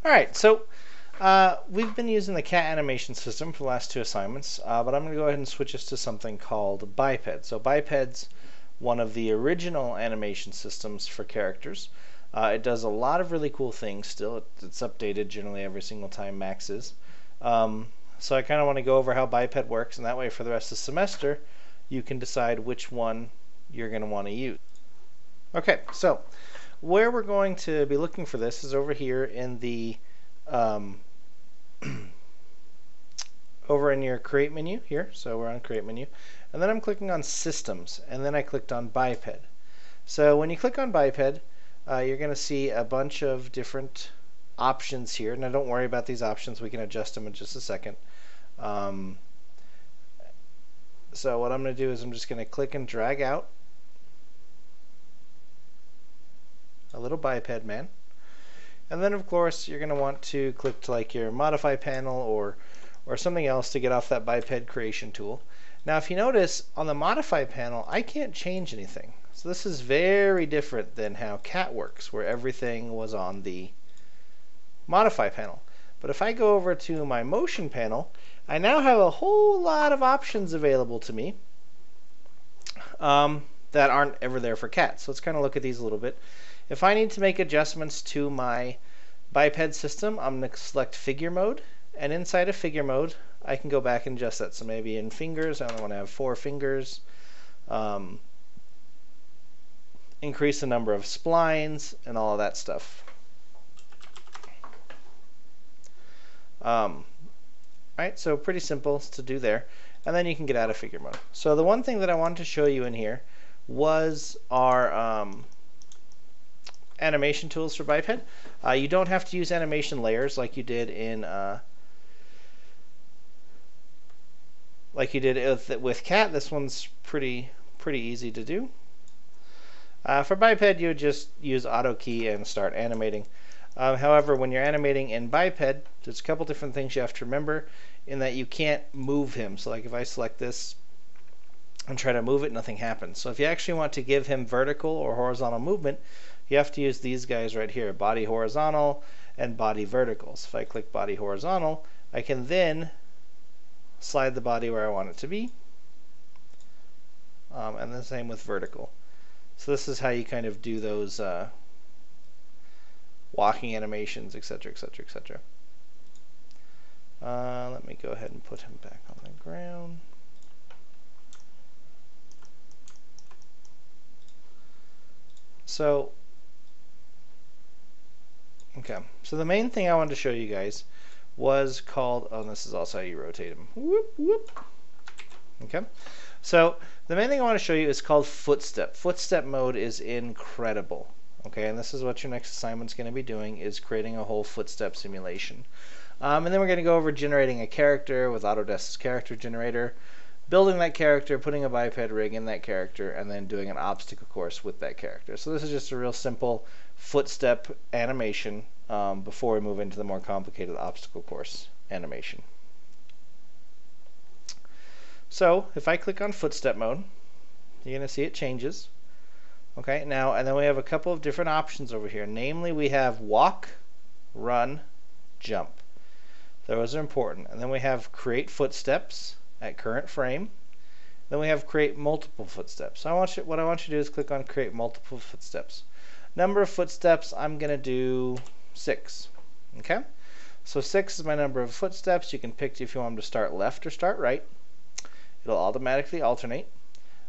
Alright, so we've been using the cat animation system for the last two assignments, but I'm going to go ahead and switch us to something called Biped. So Biped's one of the original animation systems for characters. It does a lot of really cool things still. It's updated generally every single time Max is. So I kind of want to go over how Biped works, and that way for the rest of the semester you can decide which one you're going to want to use. Okay, so where we're going to be looking for this is over here in the over in your create menu here. So we're on create menu, and then I'm clicking on systems, and then I clicked on Biped. So when you click on Biped, you're going to see a bunch of different options here. Now don't worry about these options, we can adjust them in just a second. So what I'm going to do is I'm just going to click and drag out a little biped man, and then of course you're going to want to click to like your modify panel or something else to get off that biped creation tool. Now if you notice on the modify panel I can't change anything, so this is very different than how cat works where everything was on the modify panel. But if I go over to my motion panel, I now have a whole lot of options available to me that aren't ever there for cat. So let's kind of look at these a little bit. If I need to make adjustments to my biped system, I'm going to select figure mode, and inside of figure mode I can go back and adjust that. So maybe in fingers I only want to have 4 fingers, increase the number of splines and all of that stuff. Right, so pretty simple to do there, and then you can get out of figure mode. So the one thing that I wanted to show you in here was our animation tools for biped. You don't have to use animation layers like you did in with cat. This one's pretty easy to do. For biped, you would just use auto key and start animating. However, when you're animating in biped, there's a couple different things you have to remember in that you can't move him. So like if I select this and try to move it, nothing happens. So if you actually want to give him vertical or horizontal movement, you have to use these guys right here, body horizontal and body vertical. So if I click body horizontal, I can then slide the body where I want it to be, and the same with vertical. So this is how you kind of do those walking animations, etc., etc., etc. Let me go ahead and put him back on the ground. So, okay. So the main thing I wanted to show you guys was called, oh, this is also how you rotate him. Whoop, whoop. Okay. So the main thing I want to show you is called footstep. Footstep mode is incredible. Okay, and this is what your next assignment's going to be doing, is creating a whole footstep simulation. And then we're going to go over generating a character with Autodesk's character generator, building that character, putting a biped rig in that character, and then doing an obstacle course with that character. So this is just a real simple footstep animation before we move into the more complicated obstacle course animation. So if I click on footstep mode, you're going to see it changes. Okay, now, and then we have a couple of different options over here. Namely, we have walk, run, jump. Those are important. And then we have create footsteps at current frame. Then we have create multiple footsteps. So what I want you to do is click on create multiple footsteps. Number of footsteps, I'm going to do 6. Okay, so 6 is my number of footsteps. You can pick if you want them to start left or start right. It'll automatically alternate.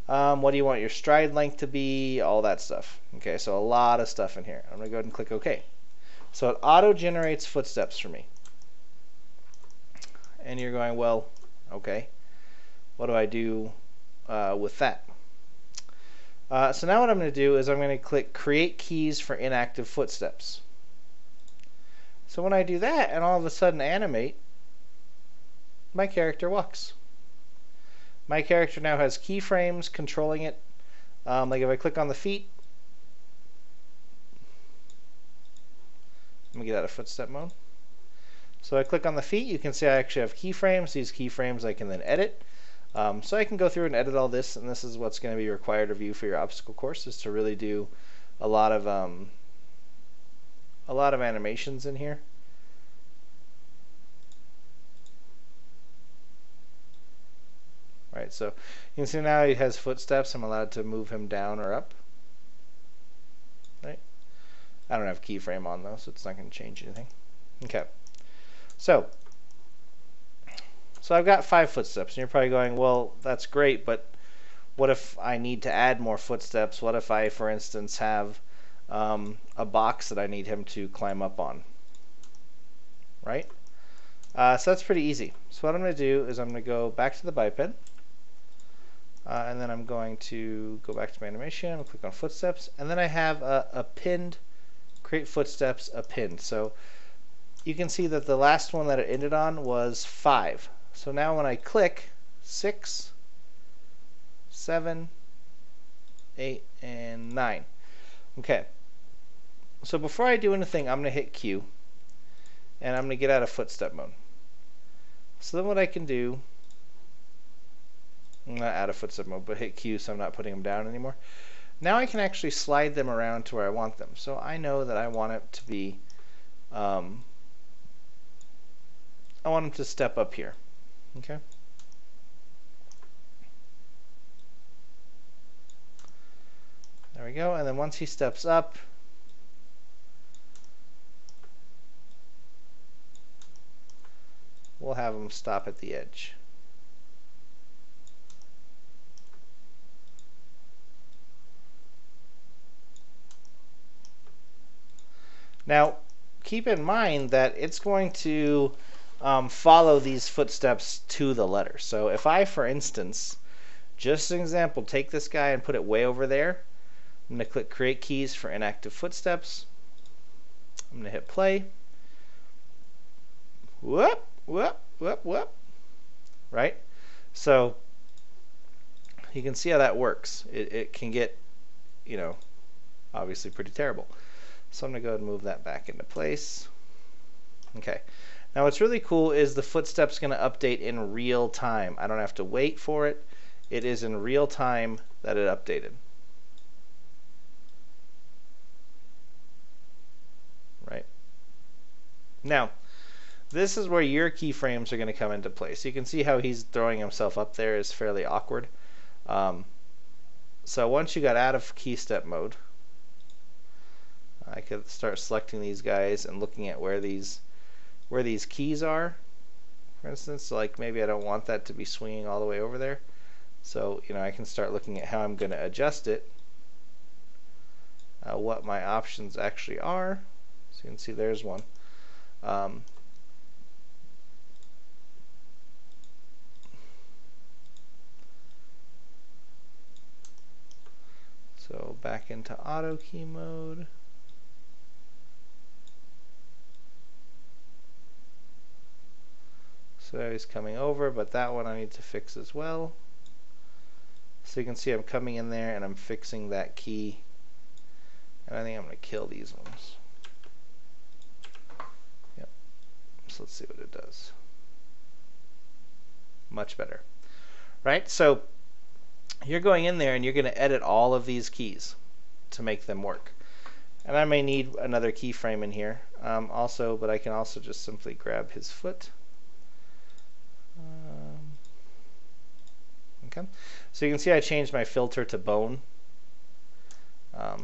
What do you want your stride length to be? All that stuff. Okay, so a lot of stuff in here. I'm going to go ahead and click OK. So it auto-generates footsteps for me. And you're going, well, okay, what do I do with that? So now what I'm going to do is I'm going to click Create Keys for Inactive Footsteps. So when I do that and all of a sudden animate, my character walks. My character now has keyframes controlling it. Like if I click on the feet, let me get out of footstep mode. So I click on the feet, you can see I actually have keyframes. These keyframes I can then edit. So I can go through and edit all this, and this is what's going to be required of you for your obstacle course, is to really do a lot of animations in here. Right, so you can see now he has footsteps. I'm allowed to move him down or up. Right. I don't have keyframe on though, so it's not going to change anything. Okay. So I've got 5 footsteps, and you're probably going, well, that's great, but what if I need to add more footsteps? What if I, for instance, have a box that I need him to climb up on? Right? So that's pretty easy. So what I'm going to do is I'm going to go back to the biped, and then I'm going to go back to my animation, I'll click on footsteps, and then I have a pinned, create footsteps, a pinned. So you can see that the last one that it ended on was 5. So now when I click 6, 7, 8, and 9. Okay. So before I do anything, I'm going to hit Q, and I'm going to get out of footstep mode. So then what I can do, I'm not out of footstep mode, but hit Q so I'm not putting them down anymore. Now I can actually slide them around to where I want them. So I know that I want it to be, I want them to step up here. Okay. There we go. And then once he steps up, we'll have him stop at the edge. Now, keep in mind that it's going to follow these footsteps to the letter. So if I, for instance, just as an example, take this guy and put it way over there, I'm going to click Create Keys for Inactive Footsteps. I'm going to hit play. Whoop, whoop, whoop, whoop. Right? So you can see how that works. It can get, you know, obviously pretty terrible. So I'm going to go ahead and move that back into place. Okay. Now what's really cool is the footstep's going to update in real time. I don't have to wait for it. It is in real time that it updated. Right? Now, this is where your keyframes are going to come into play. So you can see how he's throwing himself up there is fairly awkward. So once you got out of key step mode, I could start selecting these guys and looking at where these keys are. For instance, like maybe I don't want that to be swinging all the way over there. So, you know, I can start looking at how I'm going to adjust it, what my options actually are. So you can see there's one. So back into auto key mode. So he's coming over, but that one I need to fix as well. So you can see I'm coming in there and I'm fixing that key. And I think I'm going to kill these ones. Yep. So let's see what it does. Much better. Right? So you're going in there and you're going to edit all of these keys to make them work. And I may need another keyframe in here also, but I can also just simply grab his foot. Okay, so you can see I changed my filter to bone,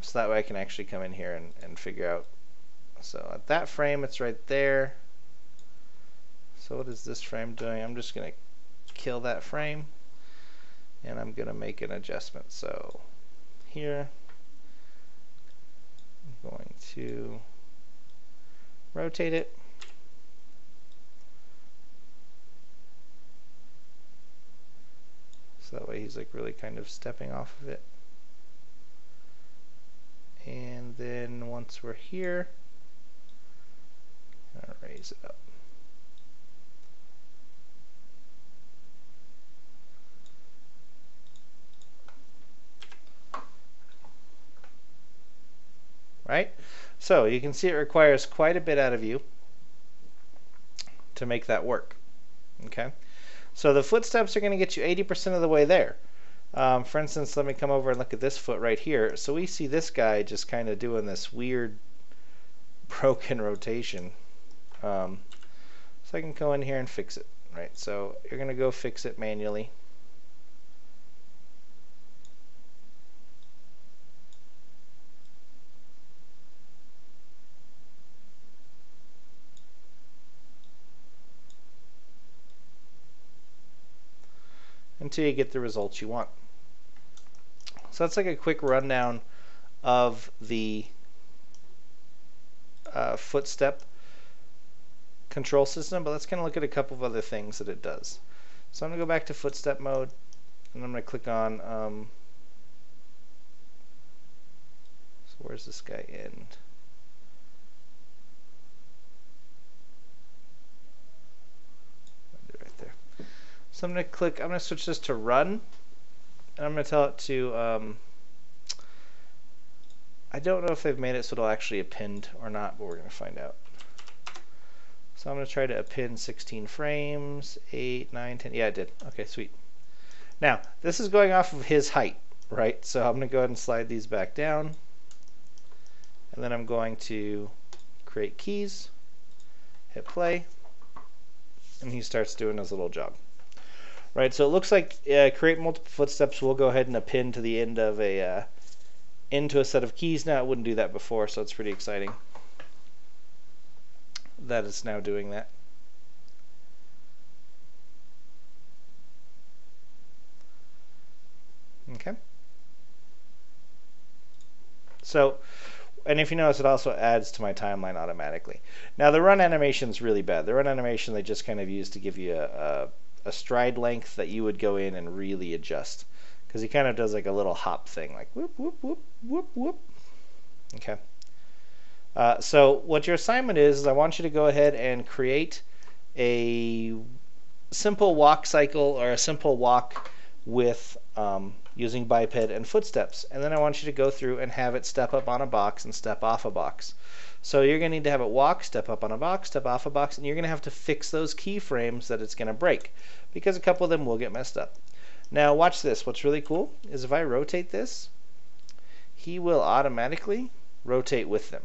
so that way I can actually come in here and figure out. So at that frame, it's right there. So what is this frame doing? I'm just going to kill that frame, and I'm going to make an adjustment. So here, I'm going to rotate it. So that way he's like really kind of stepping off of it. And then once we're here, I'll raise it up. Right? So you can see it requires quite a bit out of you to make that work. Okay? So the footsteps are going to get you 80% of the way there. For instance, let me come over and look at this foot right here. So we see this guy just kind of doing this weird broken rotation. So I can go in here and fix it. Right. So you're going to go fix it manually. until you get the results you want. So that's like a quick rundown of the footstep control system, but let's kind of look at a couple of other things that it does. So I'm going to go back to footstep mode, and I'm going to click on, so where's this guy end? Right there. So I'm going to click, I'm going to switch this to run, and I'm going to tell it to, I don't know if they've made it so it'll actually append or not, but we're going to find out. So I'm going to try to append 16 frames, 8, 9, 10. Yeah, I did. Okay, sweet. Now, this is going off of his height, right? So I'm going to go ahead and slide these back down. And then I'm going to create keys, hit play, and he starts doing his little job. Right, so it looks like create multiple footsteps will go ahead and append to the end of a into a set of keys. Now, it wouldn't do that before, so it's pretty exciting that it's now doing that. Okay. So, and if you notice, it also adds to my timeline automatically. Now, the run animation is really bad. The run animation they just kind of use to give you a stride length that you would go in and really adjust, because he kind of does like a little hop thing, like whoop, whoop, whoop, whoop, whoop. Okay. So what your assignment is I want you to go ahead and create a simple walk cycle or a simple walk with using biped and footsteps. And then I want you to go through and have it step up on a box and step off a box. So you're going to need to have it walk, step up on a box, step off a box, and you're going to have to fix those keyframes that it's going to break, because a couple of them will get messed up. Now watch this. What's really cool is if I rotate this, he will automatically rotate with them.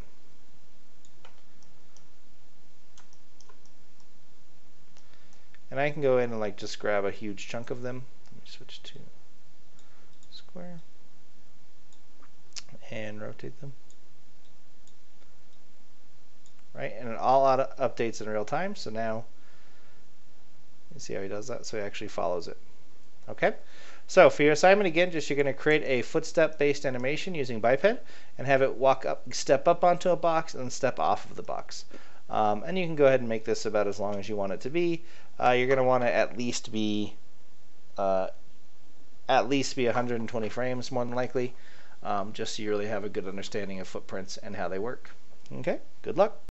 And I can go in and like just grab a huge chunk of them. Let me switch to square and rotate them. Right, and it all updates in real time. So now you see how he does that. So he actually follows it. Okay. So for your assignment again, just you're going to create a footstep-based animation using biped and have it walk up, step up onto a box, and then step off of the box. And you can go ahead and make this about as long as you want it to be. You're going to want to at least be 120 frames, more than likely, just so you really have a good understanding of footprints and how they work. Okay, good luck.